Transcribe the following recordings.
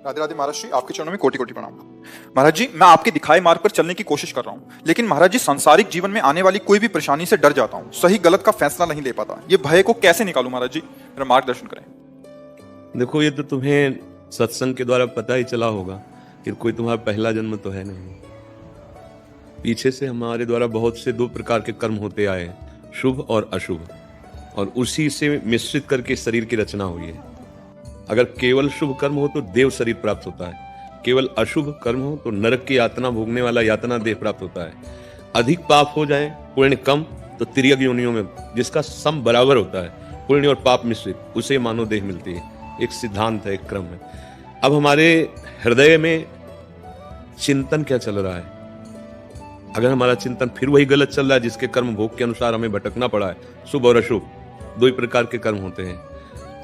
राधे राधे महाराज जी, आपके चरणों में कोटि कोटि प्रणाम। महाराज जी, मैं आपके दिखाए मार्ग पर चलने की कोशिश कर रहा हूँ, लेकिन महाराज जी सांसारिक जीवन में आने वाली कोई भी परेशानी से डर जाता हूँ। सही गलत का फैसला नहीं ले पाता। ये भय को कैसे निकालूं महाराज जी, मेरा मार्गदर्शन करें। देखो, ये तो तुम्हें सत्संग के द्वारा पता ही चला होगा कि कोई तुम्हारा पहला जन्म तो है नहीं। पीछे से हमारे द्वारा बहुत से दो प्रकार के कर्म होते आए हैं, शुभ और अशुभ, और उसी से मिश्रित करके शरीर की रचना हुई है। अगर केवल शुभ कर्म हो तो देव शरीर प्राप्त होता है, केवल अशुभ कर्म हो तो नरक की यातना भोगने वाला यातना देह प्राप्त होता है। अधिक पाप हो जाए, पुण्य कम, तो तिर्यक योनियों में जिसका सम बराबर होता है, पुण्य और पाप मिश्रित, उसे मानव देह मिलती है। एक सिद्धांत है, एक क्रम है। अब हमारे हृदय में चिंतन क्या चल रहा है? अगर हमारा चिंतन फिर वही गलत चल रहा है जिसके कर्म भोग के अनुसार हमें भटकना पड़ा है, शुभ और अशुभ दो ही प्रकार के कर्म होते हैं।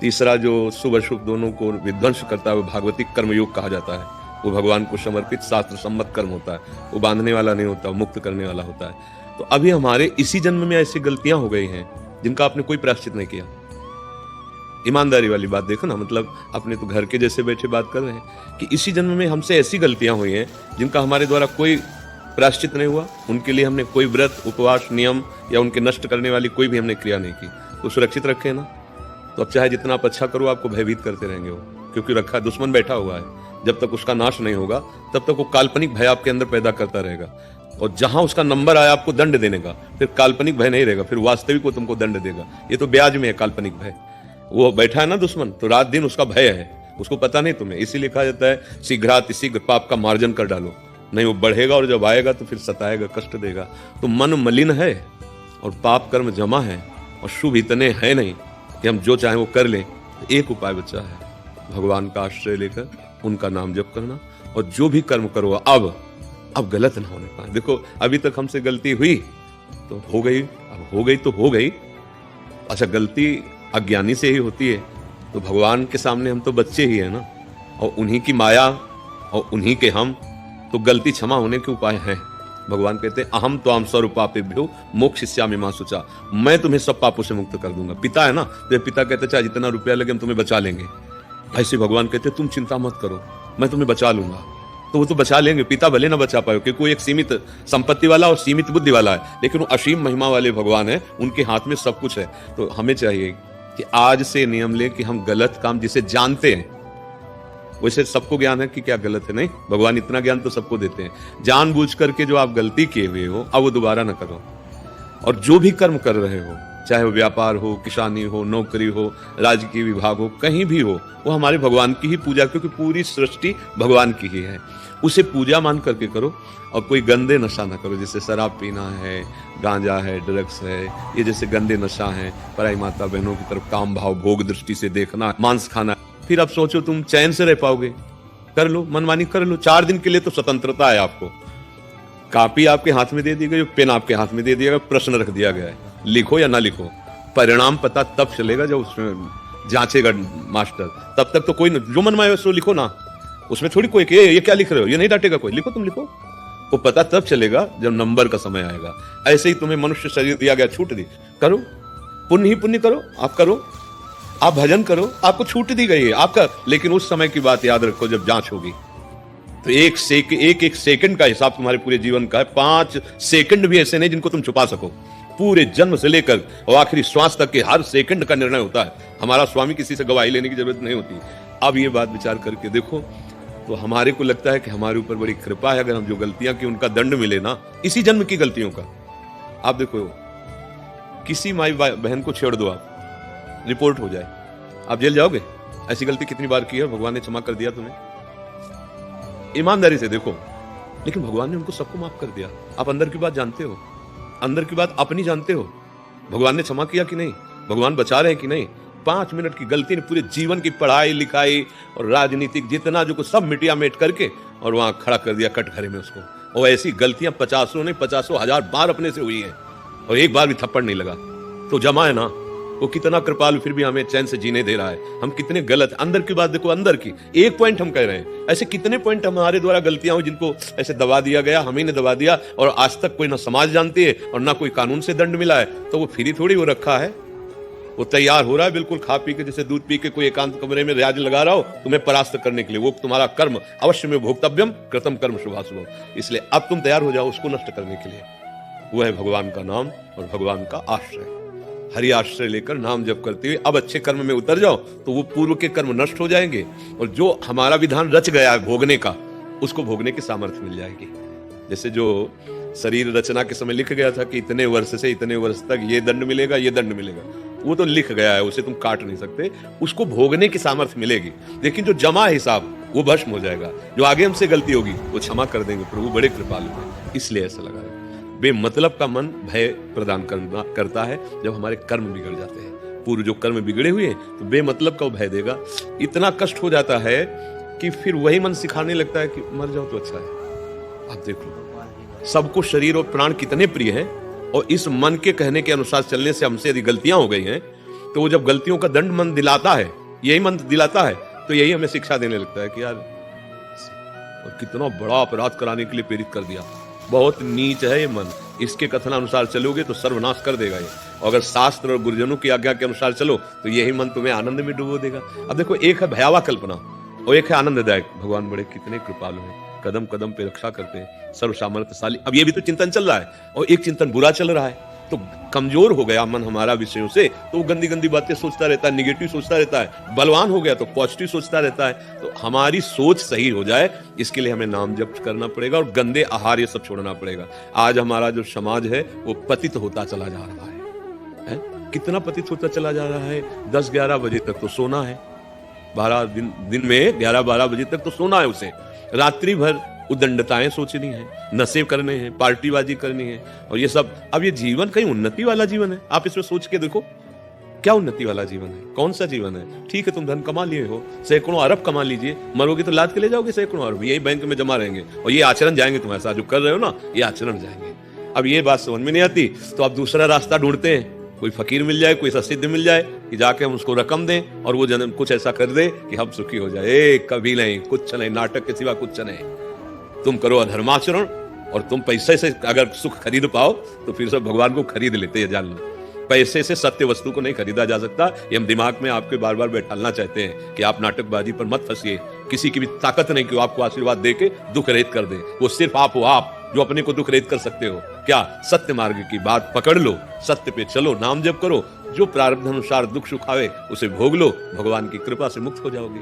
तीसरा जो शुभ अशुभ दोनों को विध्वंस करता है वो भागवतिक कर्मयोग कहा जाता है। वो भगवान को समर्पित शास्त्र सम्मत कर्म होता है, वो बांधने वाला नहीं होता, मुक्त करने वाला होता है। तो अभी हमारे इसी जन्म में ऐसी गलतियां हो गई हैं जिनका आपने कोई प्रायश्चित नहीं किया। ईमानदारी वाली बात देखो ना, मतलब अपने तो घर के जैसे बैठे बात कर रहे हैं कि इसी जन्म में हमसे ऐसी गलतियां हुई हैं जिनका हमारे द्वारा कोई प्रायश्चित नहीं हुआ। उनके लिए हमने कोई व्रत, उपवास, नियम या उनके नष्ट करने वाली कोई भी हमने क्रिया नहीं की। तो सुरक्षित रखे ना, तो अब चाहे जितना आप अच्छा करो, आपको भयभीत करते रहेंगे वो, क्योंकि रखा दुश्मन बैठा हुआ है। जब तक उसका नाश नहीं होगा तब तक वो काल्पनिक भय आपके अंदर पैदा करता रहेगा, और जहां उसका नंबर आया आपको दंड देने का, फिर काल्पनिक भय नहीं रहेगा, फिर वास्तविक वो तुमको दंड देगा। ये तो ब्याज में है काल्पनिक भय। वो बैठा है ना दुश्मन, तो रात दिन उसका भय है, उसको पता नहीं तुम्हें। इसीलिए कहा जाता है शीघ्रातिशीघ्र पाप का मार्जन कर डालो, नहीं वो बढ़ेगा और जब आएगा तो फिर सताएगा, कष्ट देगा। तो मन मलिन है और पाप कर्म जमा है और शुभ इतने हैं नहीं कि हम जो चाहें वो कर लें। एक उपाय बचा है, भगवान का आश्रय लेकर उनका नाम जप करना, और जो भी कर्म करो अब गलत ना होने पाए। देखो, अभी तक हमसे गलती हुई तो हो गई, अब हो गई तो हो गई। अच्छा, गलती अज्ञानी से ही होती है, तो भगवान के सामने हम तो बच्चे ही है ना, और उन्हीं की माया और उन्हीं के हम, तो गलती क्षमा होने के उपाय हैं। भगवान कहते हैं अहम त्वाम सर्व पापेभ्यो मोक्षयिष्यामि मा शुचा, मैं तुम्हें सब पापों से मुक्त कर दूंगा। पिता है ना, तो पिता कहते चाहे जितना रुपया लगे हम तुम्हें बचा लेंगे। ऐसे भगवान कहते तुम चिंता मत करो, मैं तुम्हें बचा लूंगा। तो वो तो बचा लेंगे, पिता भले ना बचा पाए, क्योंकि वो एक सीमित संपत्ति वाला और सीमित बुद्धि वाला है, लेकिन वो असीम महिमा वाले भगवान है, उनके हाथ में सब कुछ है। तो हमें चाहिए कि आज से नियम लें कि हम गलत काम जिसे जानते हैं, वैसे सबको ज्ञान है कि क्या गलत है, नहीं, भगवान इतना ज्ञान तो सबको देते हैं। जानबूझ करके जो आप गलती किए हुए हो अब वो दोबारा ना करो। और जो भी कर्म कर रहे हो, चाहे वो व्यापार हो, किसानी हो, नौकरी हो, राजकीय विभाग हो, कहीं भी हो, वो हमारे भगवान की ही पूजा, क्योंकि पूरी सृष्टि भगवान की ही है। उसे पूजा मान करके करो, और कोई गंदे नशा ना करो, जैसे शराब पीना है, गांजा है, ड्रग्स है, ये जैसे गंदे नशा है। पराई माता बहनों की तरफ काम भाव भोग दृष्टि से देखना, मांस खाना, फिर अब सोचो तुम चैन से रह पाओगे? कर लो, मनमानी कर लो। 4 दिन के लिए तो स्वतंत्रता है आपको। कॉपी आपके हाथ में दे दी गई, पेन आपके हाथ में दे दिया गया, प्रश्न रख दिया गया है, लिखो या ना लिखो। परिणाम पता तब चलेगा जब उसमें जांचेगा मास्टर। तब तक तो कोई जो मन में आए सो लिखो ना, उसमें थोड़ी कोई ये क्या लिख रहे हो, ये नहीं डांटेगा कोई, लिखो, तुम लिखो। वो पता तब चलेगा जब नंबर का समय आएगा। ऐसे ही तुम्हें मनुष्य शरीर दिया गया, छूट दी, करो पुण्य ही पुण्य करो, आप करो, आप भजन करो, आपको छूट दी गई है आपका। लेकिन उस समय की बात याद रखो जब जांच होगी, तो एक सेकंड का हिसाब तुम्हारे पूरे जीवन का है। 5 सेकंड भी ऐसे नहीं जिनको तुम छुपा सको। पूरे जन्म से लेकर और आखिरी श्वास तक के हर सेकंड का निर्णय होता है। हमारा स्वामी किसी से गवाही लेने की जरूरत नहीं होती। अब ये बात विचार करके देखो, तो हमारे को लगता है कि हमारे ऊपर बड़ी कृपा है। अगर हम जो गलतियां की उनका दंड मिले ना, इसी जन्म की गलतियों का। आप देखो, किसी माई बहन को छेड़ दो, आप रिपोर्ट हो जाए, आप जेल जाओगे। ऐसी गलती कितनी बार की है, भगवान ने क्षमा कर दिया तुम्हें। ईमानदारी से देखो, लेकिन भगवान ने उनको सबको माफ कर दिया। आप अंदर की बात जानते हो, अंदर की बात अपनी जानते हो, भगवान ने क्षमा किया कि नहीं, भगवान बचा रहे हैं कि नहीं। 5 मिनट की गलती ने पूरे जीवन की पढ़ाई लिखाई और राजनीतिक जितना जो कुछ सब मिटिया मेट करके और वहां खड़ा कर दिया कटघरे में उसको। और ऐसी गलतियां 50 नहीं 50 1000 बार अपने से हुई है, और एक बार भी थप्पड़ नहीं लगा। तो जमा है ना, वो कितना कृपालु, फिर भी हमें चैन से जीने दे रहा है। हम कितने गलत, अंदर की बात देखो, अंदर की एक पॉइंट हम कह रहे हैं, ऐसे कितने पॉइंट हमारे द्वारा गलतियां हुई जिनको ऐसे दबा दिया गया, हम ही ने दबा दिया। और आज तक कोई ना समाज जानती है और ना कोई कानून से दंड मिला है, तो वो फिर ही थोड़ी वो रखा है। वो तैयार हो रहा है बिल्कुल खा पी के, जैसे दूध पी के कोई एकांत कमरे में रियाज लगा रहा हो तुम्हें परास्त करने के लिए। वो तुम्हारा कर्म अवश्य में भोक्तव्यम कृतम कर्म शुभाशुभम, इसलिए अब तुम तैयार हो जाओ उसको नष्ट करने के लिए। वो है भगवान का नाम और भगवान का आश्रय। हरि आश्रय लेकर नाम जप करते हुए अब अच्छे कर्म में उतर जाओ तो वो पूर्व के कर्म नष्ट हो जाएंगे, और जो हमारा विधान रच गया है भोगने का, उसको भोगने की सामर्थ्य मिल जाएगी। जैसे जो शरीर रचना के समय लिख गया था कि इतने वर्ष से इतने वर्ष तक ये दंड मिलेगा, ये दंड मिलेगा, वो तो लिख गया है, उसे तुम काट नहीं सकते, उसको भोगने की सामर्थ्य मिलेगी। लेकिन जो जमा हिसाब वो भस्म हो जाएगा। जो आगे हमसे गलती होगी वो क्षमा कर देंगे, प्रभु बड़े कृपालु हैं। इसलिए ऐसा लगा है। बेमतलब का मन भय प्रदान करता है जब हमारे कर्म बिगड़ जाते हैं। पूर्व जो कर्म बिगड़े हुए हैं तो बेमतलब का वो भय देगा। इतना कष्ट हो जाता है कि फिर वही मन सिखाने लगता है कि मर जाओ तो अच्छा है। आप देख लो, सबको शरीर और प्राण कितने प्रिय है, और इस मन के कहने के अनुसार चलने से हमसे यदि गलतियां हो गई हैं तो वो जब गलतियों का दंड मन दिलाता है, यही मन दिलाता है, तो यही हमें शिक्षा देने लगता है कि यार और कितना बड़ा अपराध कराने के लिए प्रेरित कर दिया, बहुत नीच है ये मन, इसके कथनानुसार चलोगे तो सर्वनाश कर देगा ये। और अगर शास्त्र और गुरुजनों की आज्ञा के अनुसार चलो तो यही मन तुम्हें आनंद में डुबो देगा। अब देखो, एक है भयावह कल्पना और एक है आनंददायक। भगवान बड़े कितने कृपालु हैं, कदम कदम पे रक्षा करते हैं, सर्व सामर्थ्यशाली। अब ये भी तो चिंतन चल रहा है और एक चिंतन बुरा चल रहा है, तो कमजोर हो गया मन हमारा विषयों से, तो वो गंदी गंदी बातें सोचता रहता है, निगेटिव सोचता रहता है। बलवान हो गया तो पॉजिटिव सोचता रहता है। तो हमारी सोच सही हो जाए इसके लिए हमें नाम जप करना पड़ेगा और गंदे आहार ये सब छोड़ना पड़ेगा। आज हमारा जो समाज है वो पतित होता चला जा रहा है? कितना पतित होता चला जा रहा है। 10-11 बजे तक तो सोना है, 12 दिन में 11-12 बजे तक तो सोना है उसे, रात्रि भर उदंडताएं सोचनी है, नशे करने हैं, पार्टीबाजी करनी है, और ये सब। अब ये जीवन कहीं उन्नति वाला जीवन है? आप इसमें सोच के देखो, क्या उन्नति वाला जीवन है? कौन सा जीवन है? ठीक है, तुम धन कमा लिए हो, सैकड़ों अरब कमा लीजिए, मरोगे तो लाद के ले जाओगे सैकड़ों अरब, यही बैंक में जमा रहेंगे, और ये आचरण जाएंगे तुम्हारे साथ जो कर रहे हो ना, ये आचरण जाएंगे। अब ये बात समझ में नहीं आती तो आप दूसरा रास्ता ढूंढते हैं, कोई फकीर मिल जाए, कोई सिद्ध मिल जाए कि जाके हम उसको रकम दें और वो जन्म कुछ ऐसा कर दे कि हम सुखी हो जाए। कभी नहीं, कुछ नहीं, नाटक के सिवा कुछ नहीं। तुम करो अधर्माचरण और तुम पैसे से अगर सुख खरीद पाओ तो फिर सब भगवान को खरीद लेते हैं। जानना, पैसे से सत्य वस्तु को नहीं खरीदा जा सकता। ये हम दिमाग में आपके बार बार बैठालना चाहते हैं कि आप नाटकबाजी पर मत फंसिए। किसी की भी ताकत नहीं कि वो आपको आशीर्वाद दे के दुख रहित कर दे। वो सिर्फ आप हो, आप जो अपने को दुख रहित कर सकते हो। क्या? सत्य मार्ग की बात पकड़ लो, सत्य पे चलो, नाम जप करो, जो प्रारब्ध अनुसार दुख सुख आवे उसे भोग लो, भगवान की कृपा से मुक्त हो जाओगे।